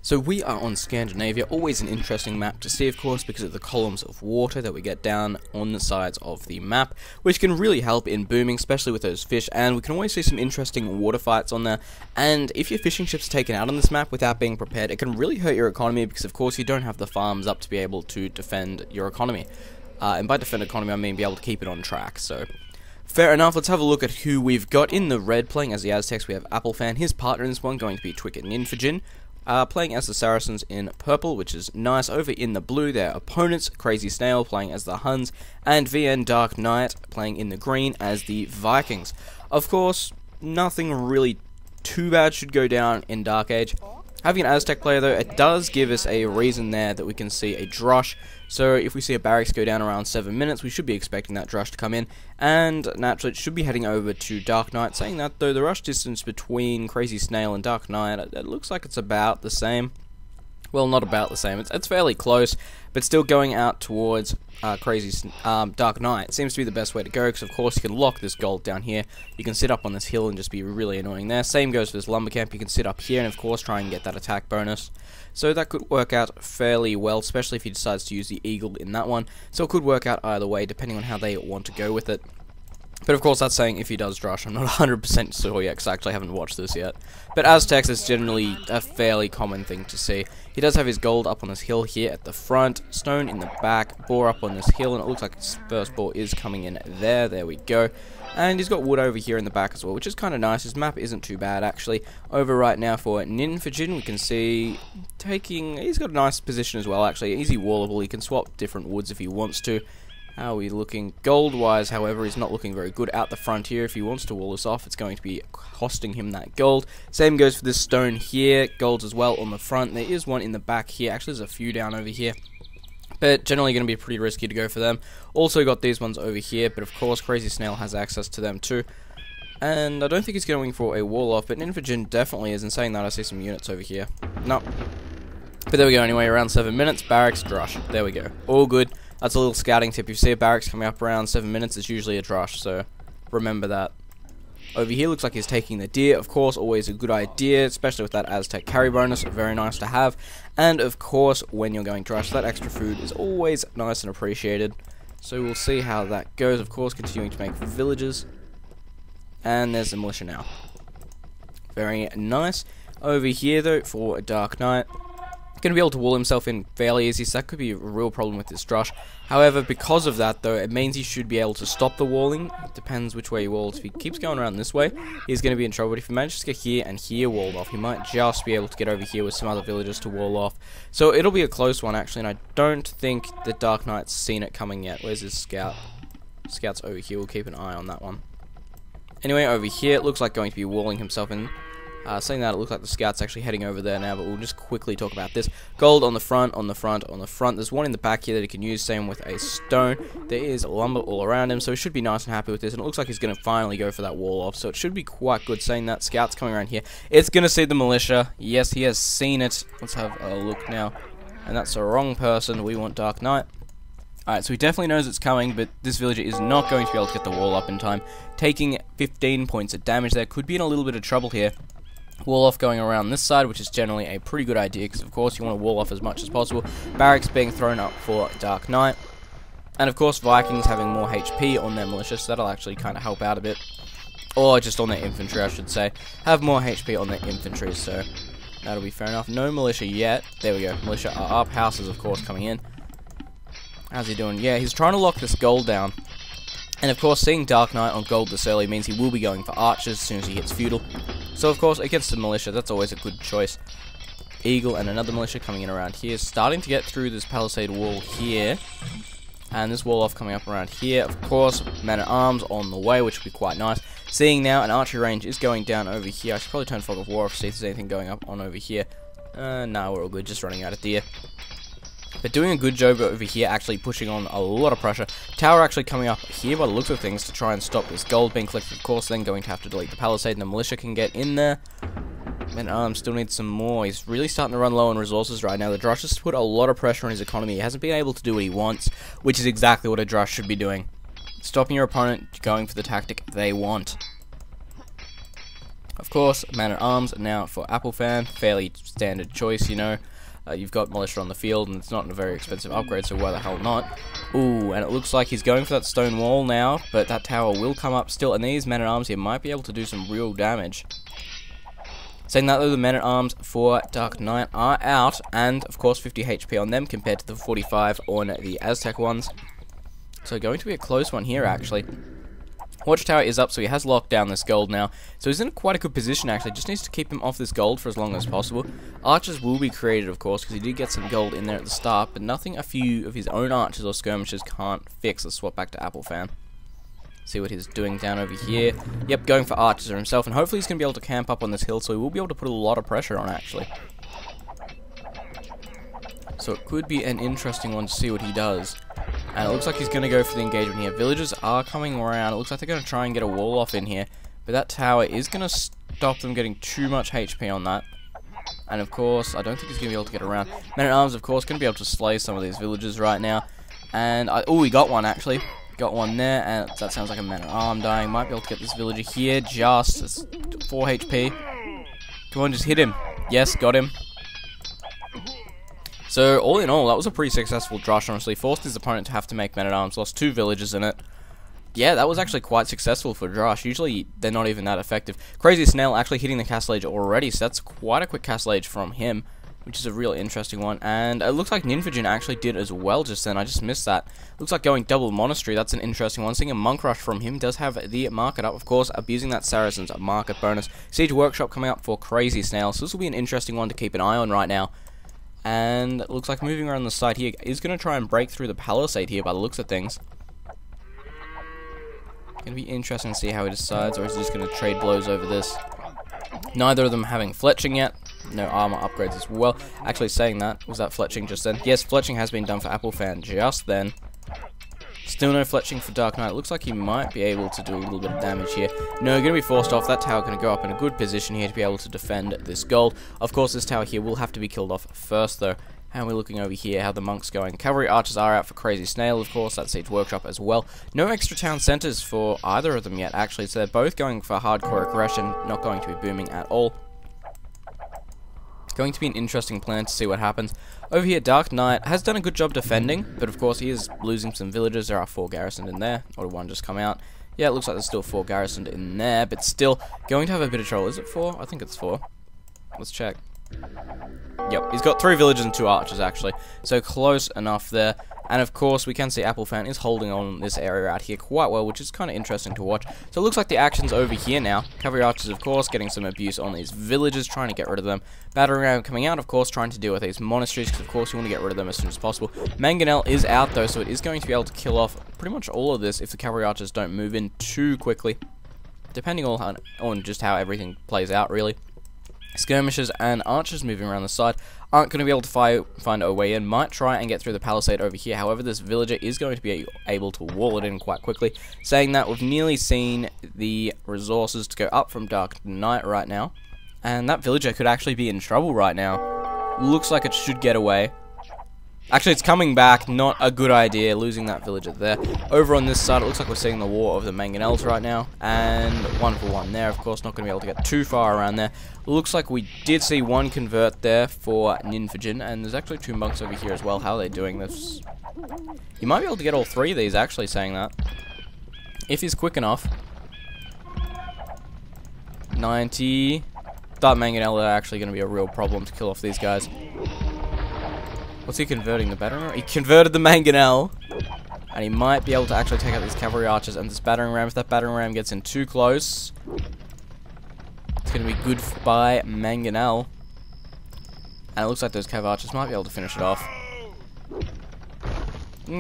So we are on Scandinavia, always an interesting map to see, of course, because of the columns of water that we get down on the sides of the map, which can really help in booming, especially with those fish, and we can always see some interesting water fights on there. And if your fishing ship's taken out on this map without being prepared, it can really hurt your economy, because of course you don't have the farms up to be able to defend your economy. And by defend economy, I mean be able to keep it on track, so... Fair enough, let's have a look at who we've got in the red playing as the Aztecs. We have Applefan, his partner in this one going to be Twicket Ninfajin. Playing as the Saracens in purple, which is nice. Over in the blue, their opponents, Crazy Snail playing as the Huns, and VN Dark Knight playing in the green as the Vikings. Of course, nothing really too bad should go down in Dark Age. Having an Aztec player, though, it does give us a reason there that we can see a Drush. So if we see a barracks go down around 7 minutes, we should be expecting that Drush to come in. And naturally, it should be heading over to Dark Knight. Saying that, though, the rush distance between Crazy Snail and Dark Knight, it looks like it's about the same. Well, not about the same. It's fairly close, but still going out towards Dark Knight seems to be the best way to go, because of course you can lock this gold down here. You can sit up on this hill and just be really annoying there. Same goes for this lumber camp. You can sit up here and of course try and get that attack bonus. So that could work out fairly well, especially if he decides to use the eagle in that one. So it could work out either way, depending on how they want to go with it. But of course, that's saying if he does Drush. I'm not 100% sure yet, because I actually haven't watched this yet. But Aztecs is generally a fairly common thing to see. He does have his gold up on this hill here at the front, stone in the back, boar up on this hill, and it looks like his first boar is coming in there. There we go. And he's got wood over here in the back as well, which is kind of nice. His map isn't too bad, actually. Over right now for Ninfajin, we can see he's got a nice position as well, actually. Easy wallable. He can swap different woods if he wants to. How are we looking? Gold-wise, however, he's not looking very good out the front here. If he wants to wall this off, it's going to be costing him that gold. Same goes for this stone here. Golds as well on the front. There is one in the back here. Actually, there's a few down over here. But generally going to be pretty risky to go for them. Also got these ones over here, but of course, Crazy Snail has access to them too. And I don't think he's going for a wall-off, but Ninfajin definitely is. In saying that, I see some units over here. Nope. But there we go, anyway, around 7 minutes. Barracks, Drush. There we go. All good. That's a little scouting tip. If you see a barracks coming up around 7 minutes, it's usually a Drush, so remember that. Over here looks like he's taking the deer. Of course, always a good idea, especially with that Aztec carry bonus. Very nice to have. And of course, when you're going Drush, that extra food is always nice and appreciated. So we'll see how that goes. Of course, continuing to make villages. And there's the militia now. Very nice. Over here, though, for a Dark Knight. Going to be able to wall himself in fairly easy, so that could be a real problem with this Drush. However, because of that, though, it means he should be able to stop the walling. It depends which way he walls. If he keeps going around this way, he's going to be in trouble. But if he manages to get here and here walled off, he might just be able to get over here with some other villagers to wall off. So it'll be a close one, actually, and I don't think the Dark Knight's seen it coming yet. Where's his scout? Scout's over here. We'll keep an eye on that one. Anyway, over here, it looks like going to be walling himself in. Saying that, it looks like the scout's actually heading over there now, but we'll just quickly talk about this. Gold on the front, on the front, on the front. There's one in the back here that he can use, same with a stone. There is lumber all around him, so he should be nice and happy with this, and it looks like he's going to finally go for that wall off, so it should be quite good. Saying that, scout's coming around here. It's going to see the militia. Yes, he has seen it. Let's have a look now. And that's the wrong person. We want Dark Knight. Alright, so he definitely knows it's coming, but this villager is not going to be able to get the wall up in time. Taking 15 points of damage there. Could be in a little bit of trouble here. Wall off going around this side, which is generally a pretty good idea, because of course you want to wall off as much as possible. Barracks being thrown up for Dark Knight. And of course Vikings having more HP on their militia, so that'll actually kind of help out a bit. Or just on their infantry, I should say. Have more HP on their infantry, so that'll be fair enough. No militia yet. There we go. Militia are up. Houses, of course, coming in. How's he doing? Yeah, he's trying to lock this gold down. And of course, seeing Dark Knight on gold this early means he will be going for archers as soon as he hits feudal. So of course, against the militia, that's always a good choice. Eagle and another militia coming in around here, starting to get through this palisade wall here. And this wall off coming up around here. Of course, men-at-arms on the way, which would be quite nice. Seeing now, an archery range is going down over here. I should probably turn Fog of War off to see if there's anything going up on over here. No, we're all good, just running out of deer. But doing a good job over here, actually pushing on a lot of pressure. Tower actually coming up here by the looks of things to try and stop this gold being collected, of course, then going to have to delete the palisade, and the militia can get in there. And still needs some more. He's really starting to run low on resources right now. The Drush has put a lot of pressure on his economy. He hasn't been able to do what he wants, which is exactly what a Drush should be doing. Stopping your opponent going for the tactic they want. Of course, man-at-arms now for Applefan, fairly standard choice, you know. You've got militia on the field, and it's not a very expensive upgrade, so why the hell not? Ooh, and it looks like he's going for that stone wall now, but that tower will come up still, and these men-at-arms here might be able to do some real damage. Saying that though, the men-at-arms for Dark Knight are out, and of course 50 HP on them compared to the 45 on the Aztec ones. So going to be a close one here, actually. Watchtower is up, so he has locked down this gold now. So he's in quite a good position, actually. Just needs to keep him off this gold for as long as possible. Archers will be created, of course, because he did get some gold in there at the start, but nothing a few of his own archers or skirmishers can't fix. Let's swap back to Applefan. See what he's doing down over here. Yep, going for archers himself, and hopefully he's going to be able to camp up on this hill, so he will be able to put a lot of pressure on, actually. So it could be an interesting one to see what he does. And it looks like he's going to go for the engagement here. Villagers are coming around. It looks like they're going to try and get a wall off in here. But that tower is going to stop them getting too much HP on that. And of course, I don't think he's going to be able to get around. Man-at-arms, of course, going to be able to slay some of these villagers right now. And, oh, he got one, actually. Got one there, and that sounds like a man-at-arm dying. Might be able to get this villager here, just. It's 4 HP. Come on, just hit him. Yes, got him. So, all in all, that was a pretty successful Drush, honestly. Forced his opponent to have to make men-at-arms, lost 2 villagers in it. Yeah, that was actually quite successful for Drush. Usually, they're not even that effective. Crazy Snail actually hitting the Castle Age already, so that's quite a quick Castle Age from him, which is a real interesting one. And it looks like Ninfajin actually did as well just then. I just missed that. Looks like going double Monastery, that's an interesting one. Seeing a Monk Rush from him does have the market up, of course, abusing that Saracen's market bonus. Siege Workshop coming up for Crazy Snail, so this will be an interesting one to keep an eye on right now. And it looks like moving around the side here is going to try and break through the palisade here by the looks of things. Going to be interesting to see how he decides, or is he just going to trade blows over this. Neither of them having fletching yet. No armor upgrades as well. Actually saying that, was that fletching just then? Yes, fletching has been done for Applefan just then. Still no fletching for Dark Knight. It looks like he might be able to do a little bit of damage here. No, going to be forced off. That tower going to go up in a good position here to be able to defend this gold. Of course, this tower here will have to be killed off first, though. How are we looking over here? How the monks going? Cavalry archers are out for Crazy Snail, of course. That's Siege Workshop as well. No extra town centers for either of them yet, actually. So they're both going for hardcore aggression. Not going to be booming at all. Going to be an interesting plan to see what happens. Over here, Dark Knight has done a good job defending, but of course he is losing some villagers. There are 4 garrisoned in there, or did one just come out? Yeah, it looks like there's still 4 garrisoned in there, but still going to have a bit of trouble. Is it 4? I think it's 4. Let's check. Yep, he's got 3 villagers and 2 archers, actually. So close enough there. And of course, we can see Applefan is holding on this area out here quite well, which is kind of interesting to watch. So it looks like the action's over here now. Cavalry archers, of course, getting some abuse on these villagers, trying to get rid of them. Battering ram coming out, of course, trying to deal with these monasteries, because of course you want to get rid of them as soon as possible. Mangonel is out, though, so it is going to be able to kill off pretty much all of this if the cavalry archers don't move in too quickly. Depending on just how everything plays out, really. Skirmishers and archers moving around the side aren't going to be able to find a way in. Might try and get through the palisade over here. However, this villager is going to be able to wall it in quite quickly. Saying that, we've nearly seen the resources to go up from Dark Knight right now. And that villager could actually be in trouble right now. Looks like it should get away. Actually, it's coming back. Not a good idea, losing that villager there. Over on this side, it looks like we're seeing the War of the Mangonels right now. And 1 for 1 there, of course. Not going to be able to get too far around there. Looks like we did see 1 convert there for Ninfajin. And there's actually 2 monks over here as well. How are they doing this? You might be able to get all 3 of these, actually, saying that. If he's quick enough. 90. That Mangonel are actually going to be a real problem to kill off these guys. What's he converting? The battering ram? He converted the Mangonel. And he might be able to actually take out these cavalry archers and this battering ram. If that battering ram gets in too close, it's going to be good by Mangonel. And it looks like those cav archers might be able to finish it off.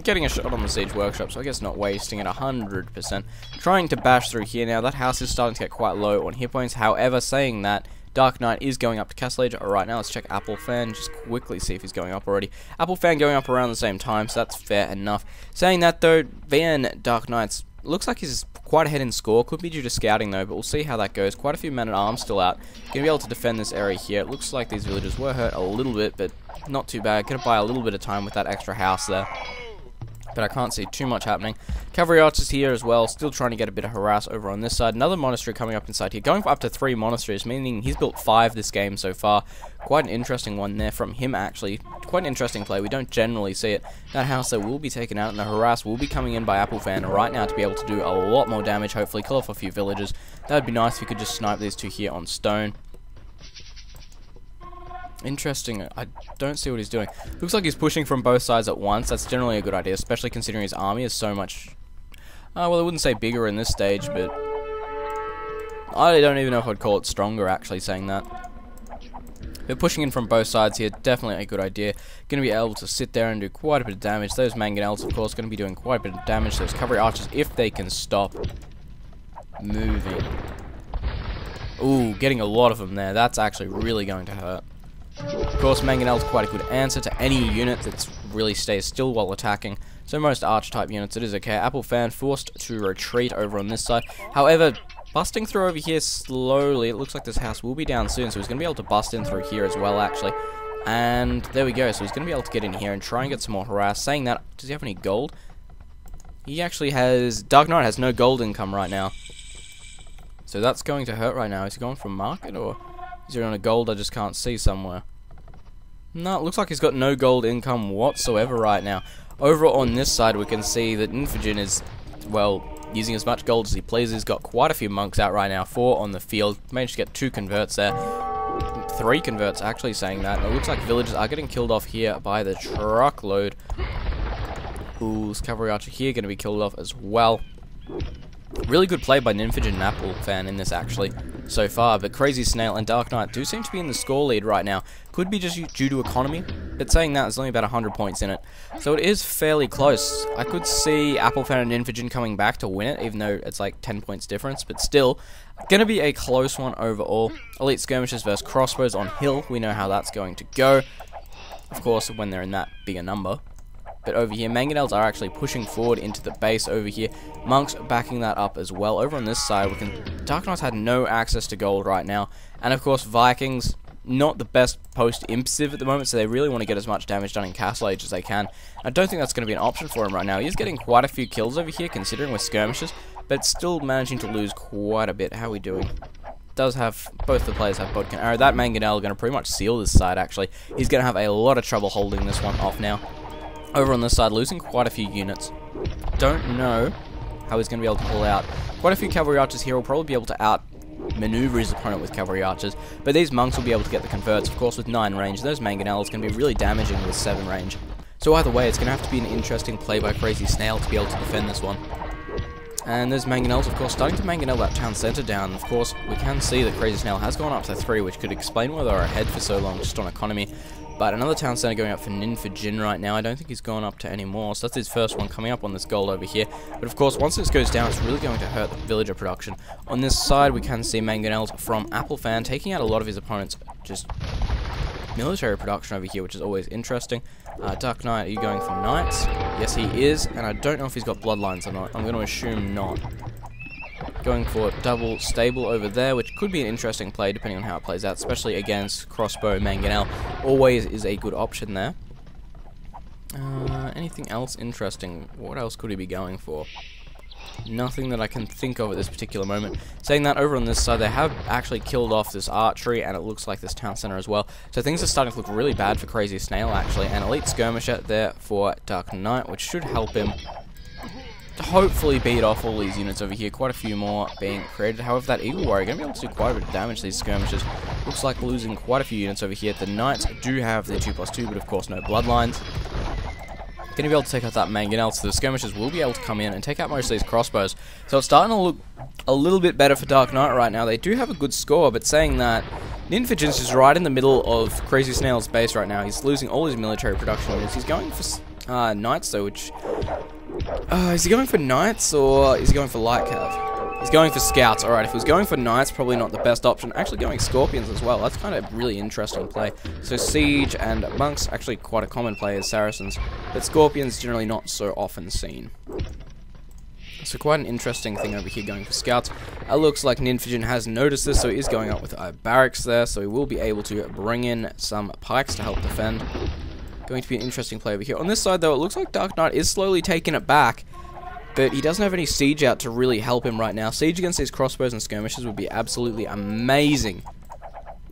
Getting a shot on the Siege Workshop, so I guess not wasting it 100%. Trying to bash through here now. That house is starting to get quite low on hit points. However, saying that, Dark Knight is going up to Castle Age. Alright, now let's check Applefan, just quickly see if he's going up already. Applefan going up around the same time, so that's fair enough. Saying that though, Van Dark Knight's looks like he's quite ahead in score. Could be due to scouting though, but we'll see how that goes. Quite a few men-at-arms still out. Gonna be able to defend this area here. It looks like these villagers were hurt a little bit, but not too bad. Gonna buy a little bit of time with that extra house there. but I can't see too much happening. Cavalry archers here as well, still trying to get a bit of harass over on this side. Another monastery coming up inside here, going for up to 3 monasteries, meaning he's built 5 this game so far. Quite an interesting one there from him, actually. Quite an interesting play. We don't generally see it. That house there will be taken out, and the harass will be coming in by Applefan right now to be able to do a lot more damage, hopefully kill off a few villagers. That would be nice if you could just snipe these 2 here on stone. Interesting. I don't see what he's doing. Looks like he's pushing from both sides at once. That's generally a good idea, especially considering his army is so much... well, I wouldn't say bigger in this stage, but... I don't even know if I'd call it stronger, actually, saying that. But pushing in from both sides here, definitely a good idea. Going to be able to sit there and do quite a bit of damage. Those mangonels, of course, going to be doing quite a bit of damage. Those cavalry archers, if they can stop moving. Ooh, getting a lot of them there. That's actually really going to hurt. Of course, Mangonel's quite a good answer to any unit that really stays still while attacking. So most arch-type units, it is okay. Applefan forced to retreat over on this side. However, busting through over here slowly, it looks like this house will be down soon, so he's going to be able to bust in through here as well, actually. And there we go, so he's going to be able to get in here and try and get some more harass. Saying that, does he have any gold? He actually has... Dark Knight has no gold income right now. So that's going to hurt right now. Is he going for market, or is he on a gold I just can't see somewhere? No, it looks like he's got no gold income whatsoever right now. Over on this side, we can see that Infijin is, well, using as much gold as he pleases. He's got quite a few monks out right now, 4 on the field. Managed to get 2 converts there. 3 converts, actually, saying that. And it looks like villagers are getting killed off here by the truckload. Ooh, this cavalry archer here going to be killed off as well. Really good play by Ninfijin and Applefan in this, actually, so far, but Crazy Snail and Dark Knight do seem to be in the score lead right now. Could be just due to economy, but saying that, there's only about 100 points in it, so it is fairly close. I could see Applefan and Ninfijin coming back to win it, even though it's like 10 points difference, but still, gonna be a close one overall. Elite Skirmishers versus Crossbows on Hill, we know how that's going to go, of course, when they're in that bigger number. But over here, Mangonels are actually pushing forward into the base over here. Monks backing that up as well. Over on this side, we can... Dark Knights had no access to gold right now. And of course, Vikings, not the best post-imp-civ at the moment, so they really want to get as much damage done in Castle Age as they can. I don't think that's going to be an option for him right now. He's getting quite a few kills over here, considering with skirmishes, but still managing to lose quite a bit. How are we doing? Does have... Both the players have Bodkin Arrow. That Mangonel going to pretty much seal this side, actually. He's going to have a lot of trouble holding this one off now. Over on this side, losing quite a few units. Don't know how he's going to be able to pull out. Quite a few cavalry archers here will probably be able to out-maneuver his opponent with cavalry archers, but these monks will be able to get the converts, of course, with 9 range. Those mangonels can be really damaging with 7 range. So either way, it's going to have to be an interesting play by Crazy Snail to be able to defend this one. And there's mangonels, of course, starting to mangonel that town centre down. Of course, we can see that Crazy Snail has gone up to 3, which could explain why they were ahead for so long just on economy. But another town centre going up for Ninfijin right now. I don't think he's gone up to any more, so that's his first one coming up on this gold over here. But of course, once this goes down, it's really going to hurt the villager production. On this side, we can see mangonels from Applefan taking out a lot of his opponents' just military production over here, which is always interesting. Dark Knight, are you going for knights? Yes, he is, and I don't know if he's got bloodlines or not. I'm going to assume not. Going for double stable over there, which could be an interesting play depending on how it plays out, especially against crossbow mangonel. Always is a good option there. Anything else interesting? What else could he be going for? Nothing that I can think of at this particular moment. Saying that, over on this side, they have actually killed off this archery, and it looks like this town center as well. So things are starting to look really bad for Crazy Snail, actually. And Elite Skirmisher there for Dark Knight, which should help him to hopefully beat off all these units over here. Quite a few more being created. However, that Eagle Warrior going to be able to do quite a bit of damage to these skirmishers. Looks like losing quite a few units over here. The Knights do have their 2+2, but of course no bloodlines. Going to be able to take out that mangonel, so the skirmishers will be able to come in and take out most of these crossbows. So it's starting to look a little bit better for Dark Knight right now. They do have a good score, but saying that, Ninfijin's just right in the middle of Crazy Snail's base right now. He's losing all his military production units. He's going for Knights though, which... is he going for Knights, or is he going for Light Cav? He's going for Scouts. Alright, if he was going for Knights, probably not the best option. Actually going Scorpions as well. That's kind of really interesting play. So Siege and Monks, actually quite a common play as Saracens, but Scorpions generally not so often seen. So quite an interesting thing over here going for Scouts. It looks like Ninfijin has noticed this, so he is going up with barracks there, so he will be able to bring in some pikes to help defend. Going to be an interesting play over here. On this side, though, it looks like Dark Knight is slowly taking it back, but he doesn't have any siege out to really help him right now. Siege against these crossbows and skirmishes would be absolutely amazing.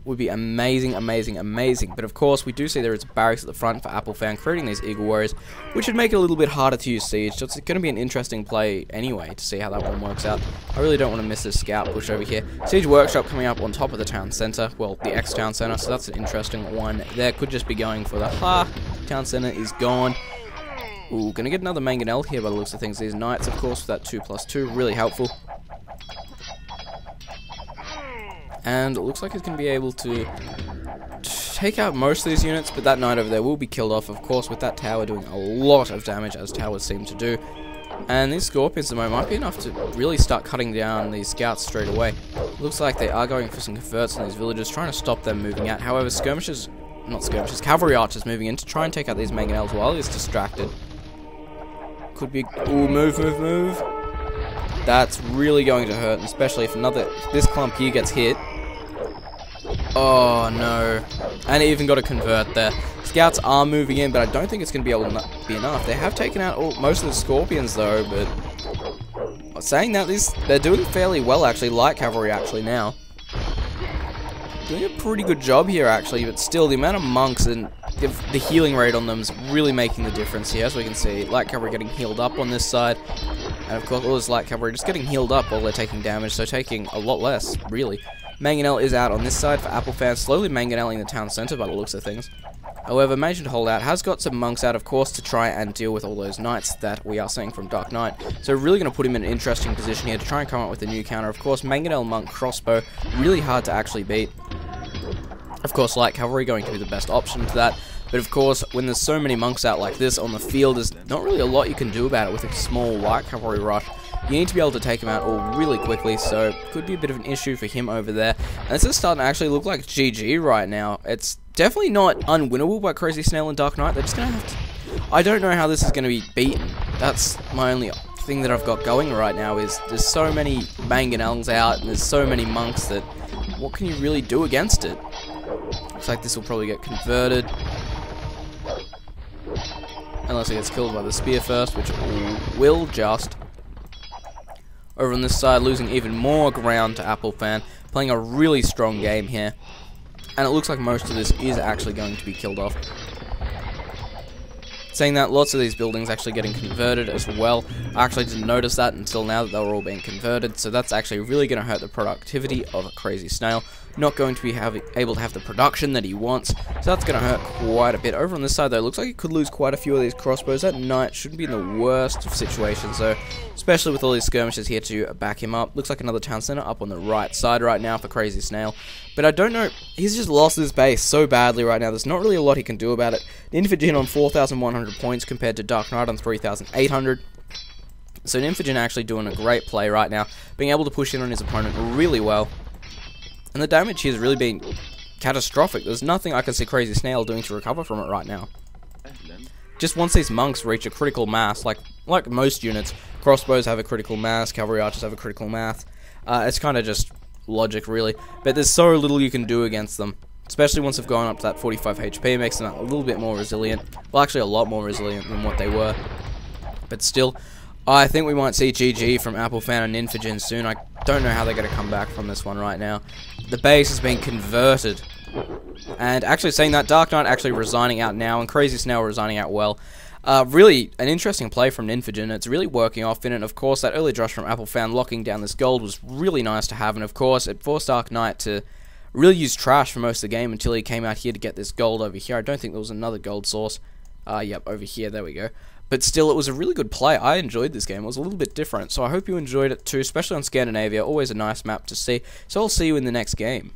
Would be amazing, amazing, amazing. But of course, we do see there is barracks at the front for Applefan, creating these Eagle Warriors, which would make it a little bit harder to use siege. So it's going to be an interesting play anyway to see how that one works out. I really don't want to miss this scout push over here. Siege Workshop coming up on top of the town center, well, the ex-town center. So that's an interesting one. There could just be going for the town center is gone. Ooh, gonna get another mangonel here by the looks of things. These knights, of course, with that 2+2, really helpful. And it looks like he's going to be able to take out most of these units, but that knight over there will be killed off, of course, with that tower doing a lot of damage, as towers seem to do. And these scorpions, though, might be enough to really start cutting down these scouts straight away. Looks like they are going for some converts on these villagers, trying to stop them moving out. However, cavalry archers moving in to try and take out these mangonels while he's distracted. Could be... Ooh, move. That's really going to hurt, especially if this clump here gets hit. Oh no. And it even got a convert there. Scouts are moving in, but I don't think it's going to be able to be enough. They have taken out most of the scorpions though, but saying that, they're doing fairly well actually, light cavalry actually now. Doing a pretty good job here actually, but still the amount of monks and the healing rate on them is really making the difference here. As we can see, light cavalry getting healed up on this side. And of course all this light cavalry just getting healed up while they're taking damage, so taking a lot less, really. Mangonel is out on this side for Applefan, slowly mangoneling the town centre by the looks of things. However, managing to hold out, has got some monks out, of course, to try and deal with all those knights that we are seeing from Dark Knight. So really going to put him in an interesting position here to try and come up with a new counter. Of course, mangonel monk crossbow, really hard to actually beat. Of course, light cavalry going to be the best option to that. But of course, when there's so many monks out like this on the field, there's not really a lot you can do about it with a small light cavalry rush. You need to be able to take him out all really quickly, so could be a bit of an issue for him over there. And this is starting to actually look like GG right now. It's definitely not unwinnable by Crazy Snail and Dark Knight. They're just going to have to... I don't know how this is going to be beaten. That's my only thing that I've got going right now, is there's so many mangonels out and there's so many monks that what can you really do against it? Looks like this will probably get converted. Unless it gets killed by the spear first, which will just. Over on this side, losing even more ground to Applefan, playing a really strong game here. And it looks like most of this is actually going to be killed off. Saying that, lots of these buildings actually getting converted as well. I actually didn't notice that until now that they were all being converted, so that's actually really going to hurt the productivity of a Crazy Snail. Not going to be able to have the production that he wants, so that's going to hurt quite a bit. Over on this side though, it looks like he could lose quite a few of these crossbows. That knight shouldn't be in the worst of situations though, especially with all these skirmishes here to back him up. Looks like another town center up on the right side right now for Crazy Snail. But I don't know, he's just lost his base so badly right now. There's not really a lot he can do about it. Ninfajin on 4,100 points compared to Dark Knight on 3,800. So Ninfajin actually doing a great play right now, being able to push in on his opponent really well. And the damage here has really been catastrophic. There's nothing I can see Crazy Snail doing to recover from it right now. Just once these monks reach a critical mass, like most units, crossbows have a critical mass, cavalry archers have a critical mass. It's kind of just logic, really. But there's so little you can do against them, especially once they've gone up to that 45 HP, makes them a little bit more resilient. Well, actually a lot more resilient than what they were. But still, I think we might see GG from Applefan and Ninfajin soon. I don't know how they're going to come back from this one right now. The base has been converted. And actually saying that, Dark Knight actually resigning out now, and Crazy Snail resigning out well. Really, an interesting play from Ninfajin. It's really working off in it. Of course, that early rush from Applefan locking down this gold was really nice to have. And of course, it forced Dark Knight to really use trash for most of the game until he came out here to get this gold over here. I don't think there was another gold source. Yep, over here, there we go. But still, it was a really good play. I enjoyed this game. It was a little bit different, so I hope you enjoyed it too, especially on Scandinavia. Always a nice map to see. So I'll see you in the next game.